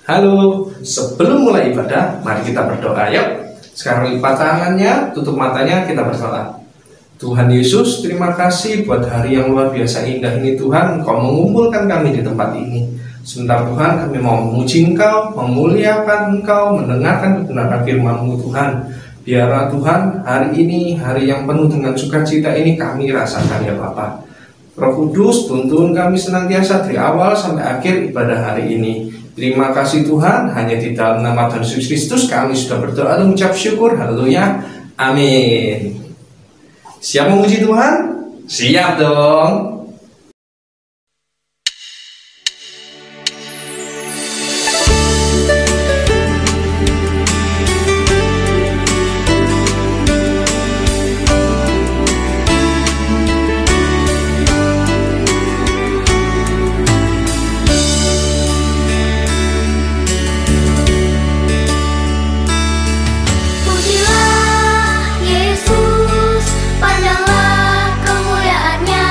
Halo, sebelum mulai ibadah, mari kita berdoa yuk. Sekarang lipat tangannya, tutup matanya, kita berdoa. Tuhan Yesus, terima kasih buat hari yang luar biasa indah ini Tuhan. Engkau mengumpulkan kami di tempat ini. Sebentar Tuhan, kami mau memuji Engkau, memuliakan Engkau, mendengarkan kebenaran firman-Mu Tuhan. Biarlah Tuhan, hari ini, hari yang penuh dengan sukacita ini kami rasakan ya Bapa. Roh Kudus, tuntun kami senantiasa dari awal sampai akhir ibadah hari ini. Terima kasih Tuhan, hanya di dalam nama Tuhan Yesus Kristus kami sudah berdoa dan mengucap syukur. Haleluya, amin. Siap memuji Tuhan? Siap dong. Pujilah Yesus, pandanglah kemuliaan-Nya.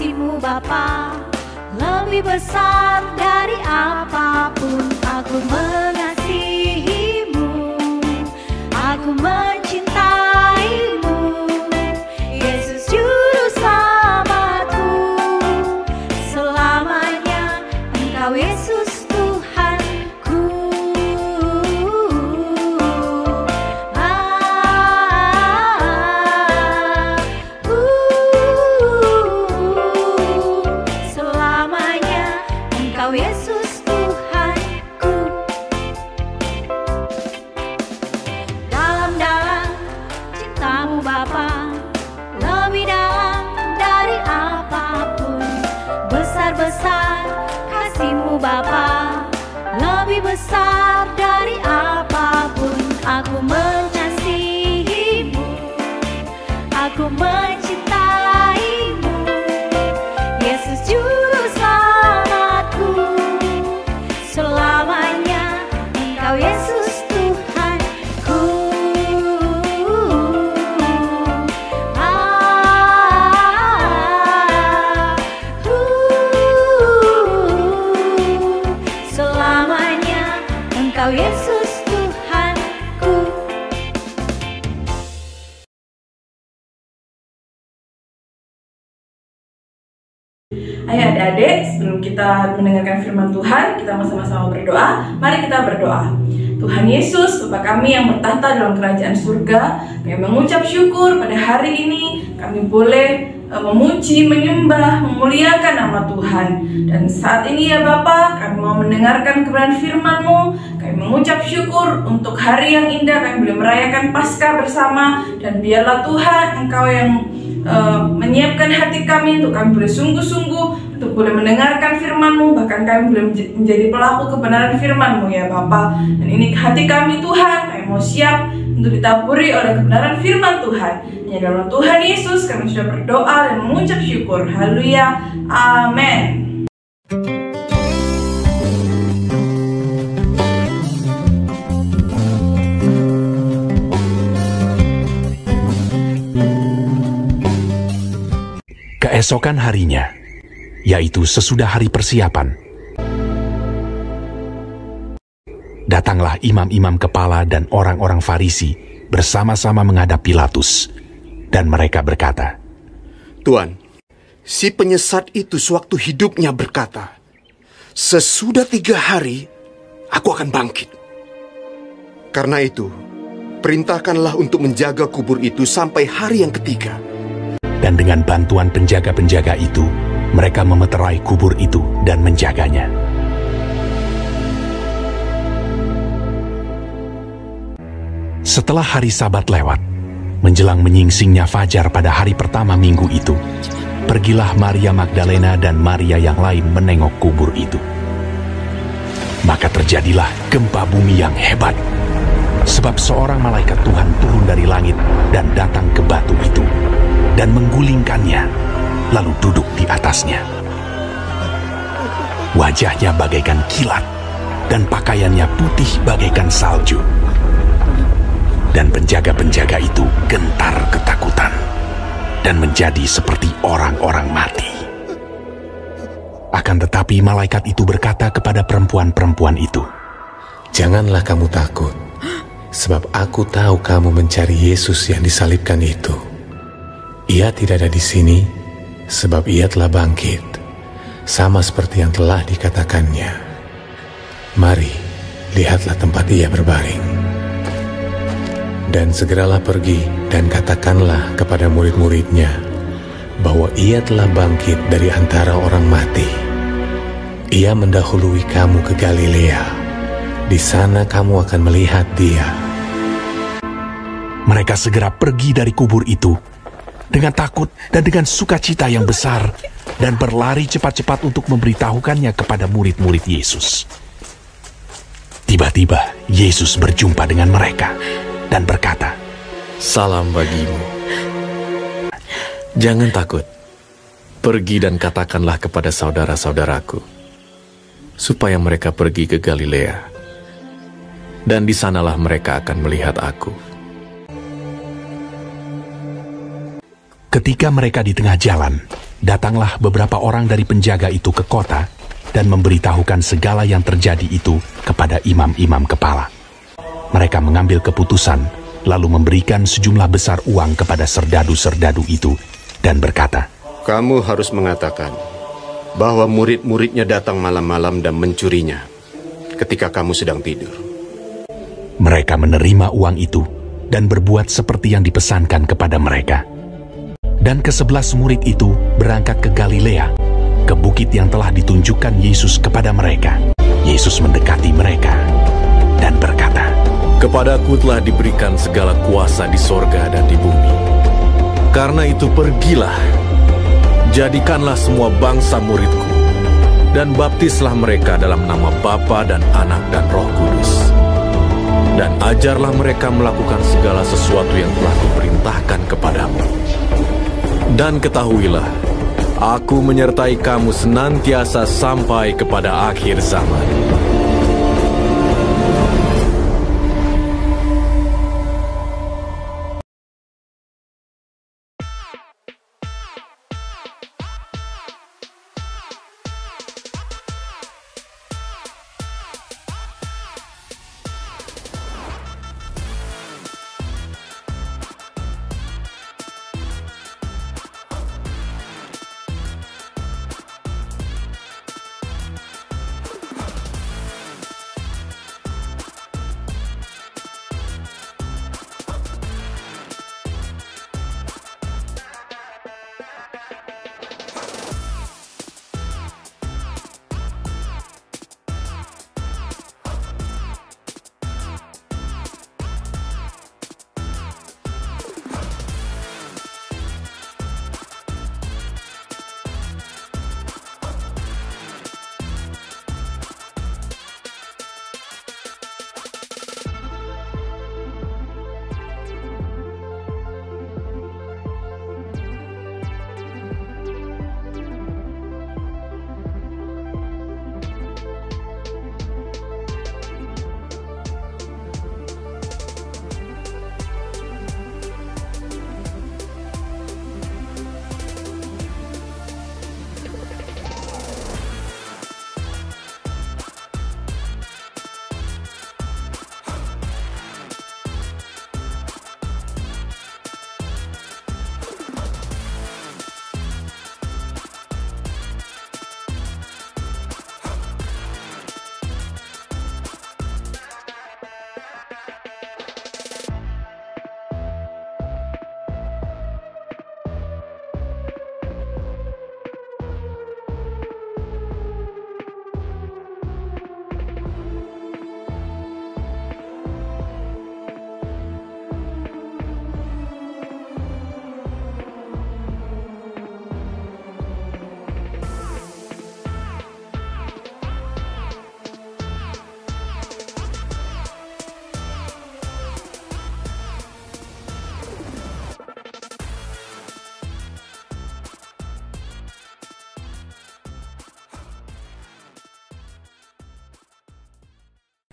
kasih-Mu Bapa lebih besar dari apapun. Aku mengasihi-Mu, aku mencintai-Mu, Yesus Juru Selamatku. Selamanya Engkau Yesus Tuhanku. Selamanya Engkau Yesus Tuhanku. Dalam-dalam cinta-Mu Bapa, lebih dalam dari apapun. Besar-besar kasih-Mu Bapa, lebih besar dari apapun. Aku mengasihi-Mu, aku mencintai-Mu, Yesus Juru Selamatku. Selamanya Engkau Yesus Tuhanku. Selamanya Engkau Yesus Tuhanku. Ayo adik-adik, sebelum kita mendengarkan firman Tuhan, kita sama-sama berdoa. Mari kita berdoa. Tuhan Yesus, Bapa kami yang bertahta dalam kerajaan surga, kami mengucap syukur pada hari ini kami boleh memuji, menyembah, memuliakan nama Tuhan. Dan saat ini ya Bapa, kami mau mendengarkan kebenaran firman-Mu. Kami mengucap syukur untuk hari yang indah, kami boleh merayakan Paskah bersama. Dan biarlah Tuhan, Engkau yang menyiapkan hati kami untuk kami boleh sungguh-sungguh untuk boleh mendengarkan firman-Mu, bahkan kami boleh menjadi pelaku kebenaran firman-Mu ya Bapa. Dan ini hati kami Tuhan, kami mau siap untuk ditaburi oleh kebenaran firman Tuhan. Hanya dalam Tuhan Yesus kami sudah berdoa dan mengucap syukur. Haleluya, amin. Keesokan harinya, yaitu sesudah hari persiapan, datanglah imam-imam kepala dan orang-orang Farisi bersama-sama menghadap Pilatus, dan mereka berkata, Tuan, si penyesat itu sewaktu hidupnya berkata, sesudah 3 hari, aku akan bangkit. Karena itu, perintahkanlah untuk menjaga kubur itu sampai hari yang ketiga. Dan dengan bantuan penjaga-penjaga itu, mereka memeterai kubur itu dan menjaganya. Setelah hari Sabat lewat, menjelang menyingsingnya fajar pada hari pertama minggu itu, pergilah Maria Magdalena dan Maria yang lain menengok kubur itu. Maka terjadilah gempa bumi yang hebat, sebab seorang malaikat Tuhan turun dari langit dan datang ke batu itu, dan menggulingkannya, lalu duduk di atasnya. Wajahnya bagaikan kilat, dan pakaiannya putih bagaikan salju. Dan penjaga-penjaga itu gentar ketakutan, dan menjadi seperti orang-orang mati. Akan tetapi malaikat itu berkata kepada perempuan-perempuan itu, Janganlah kamu takut, sebab aku tahu kamu mencari Yesus yang disalibkan itu. Ia tidak ada di sini, sebab ia telah bangkit, sama seperti yang telah dikatakannya. Mari, lihatlah tempat ia berbaring. Dan segeralah pergi dan katakanlah kepada murid-muridnya bahwa ia telah bangkit dari antara orang mati. Ia mendahului kamu ke Galilea. Di sana kamu akan melihat dia. Mereka segera pergi dari kubur itu dengan takut dan dengan sukacita yang besar, dan berlari cepat-cepat untuk memberitahukannya kepada murid-murid Yesus. Tiba-tiba Yesus berjumpa dengan mereka dan berkata, Salam bagimu. Jangan takut. Pergi dan katakanlah kepada saudara-saudaraku, supaya mereka pergi ke Galilea, dan di sanalah mereka akan melihat aku. Ketika mereka di tengah jalan, datanglah beberapa orang dari penjaga itu ke kota dan memberitahukan segala yang terjadi itu kepada imam-imam kepala. Mereka mengambil keputusan, lalu memberikan sejumlah besar uang kepada serdadu-serdadu itu dan berkata, Kamu harus mengatakan bahwa murid-muridnya datang malam-malam dan mencurinya ketika kamu sedang tidur. Mereka menerima uang itu dan berbuat seperti yang dipesankan kepada mereka. Dan ke-11 murid itu berangkat ke Galilea, ke bukit yang telah ditunjukkan Yesus kepada mereka. Yesus mendekati mereka dan berkata, Kepadaku telah diberikan segala kuasa di sorga dan di bumi. Karena itu pergilah, jadikanlah semua bangsa muridku, dan baptislah mereka dalam nama Bapa dan Anak dan Roh Kudus. Dan ajarlah mereka melakukan segala sesuatu yang telah kuperintahkan kepadamu. Dan ketahuilah, aku menyertai kamu senantiasa sampai kepada akhir zaman.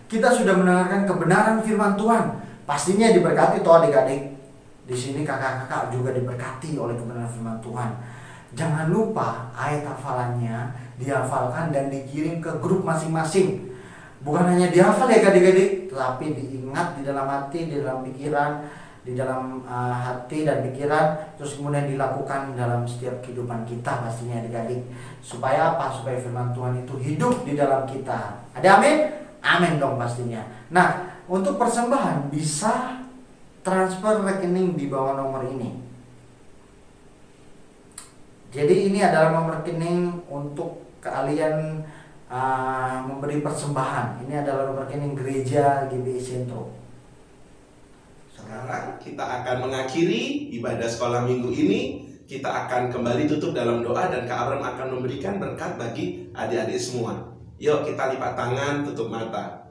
Kita sudah mendengarkan kebenaran firman Tuhan. Pastinya diberkati toh adik-adik. Di sini kakak-kakak juga diberkati oleh kebenaran firman Tuhan. Jangan lupa ayat hafalannya dihafalkan dan dikirim ke grup masing-masing. Bukan hanya dihafal ya adik-adik, tetapi diingat di dalam hati, di dalam pikiran, di dalam hati dan pikiran, terus kemudian dilakukan dalam setiap kehidupan kita pastinya adik-adik. Supaya apa? Supaya firman Tuhan itu hidup di dalam kita. Ada amin? Amin dong pastinya. Nah, untuk persembahan bisa transfer rekening di bawah nomor ini. Jadi ini adalah nomor rekening untuk kalian memberi persembahan. Ini adalah nomor rekening gereja GBI Sentro. Sekarang kita akan mengakhiri ibadah sekolah minggu ini. Kita akan kembali tutup dalam doa dan Kak Abram akan memberikan berkat bagi adik-adik semua. Yuk kita lipat tangan, tutup mata.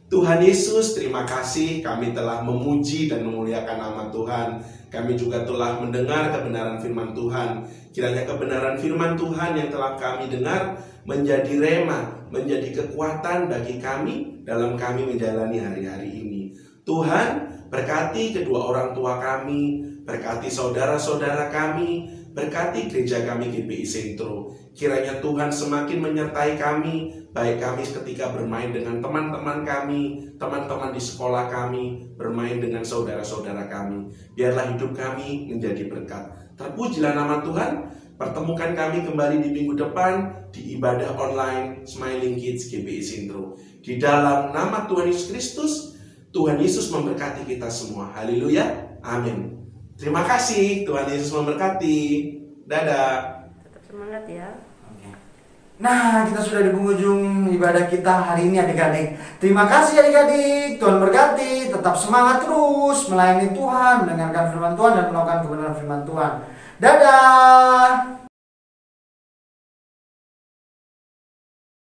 Tuhan Yesus, terima kasih kami telah memuji dan memuliakan nama Tuhan. Kami juga telah mendengar kebenaran firman Tuhan. Kiranya kebenaran firman Tuhan yang telah kami dengar menjadi rema, menjadi kekuatan bagi kami dalam kami menjalani hari-hari ini. Tuhan, berkati kedua orang tua kami, berkati saudara-saudara kami, Berkati gereja kami GBI Sentro. Kiranya Tuhan semakin menyertai kami, baik kami ketika bermain dengan teman-teman kami, teman-teman di sekolah kami, bermain dengan saudara-saudara kami. Biarlah hidup kami menjadi berkat. Terpujilah nama Tuhan. Pertemukan kami kembali di minggu depan di ibadah online Smiling Kids GBI Sentro. Di dalam nama Tuhan Yesus Kristus, Tuhan Yesus memberkati kita semua. Haleluya. Amin. Terima kasih, Tuhan Yesus memberkati. Dadah. Tetap semangat ya. Nah, kita sudah di penghujung ibadah kita hari ini adik-adik. Terima kasih adik-adik, Tuhan berkati. Tetap semangat terus melayani Tuhan, mendengarkan firman Tuhan dan melakukan kebenaran firman Tuhan. Dadah.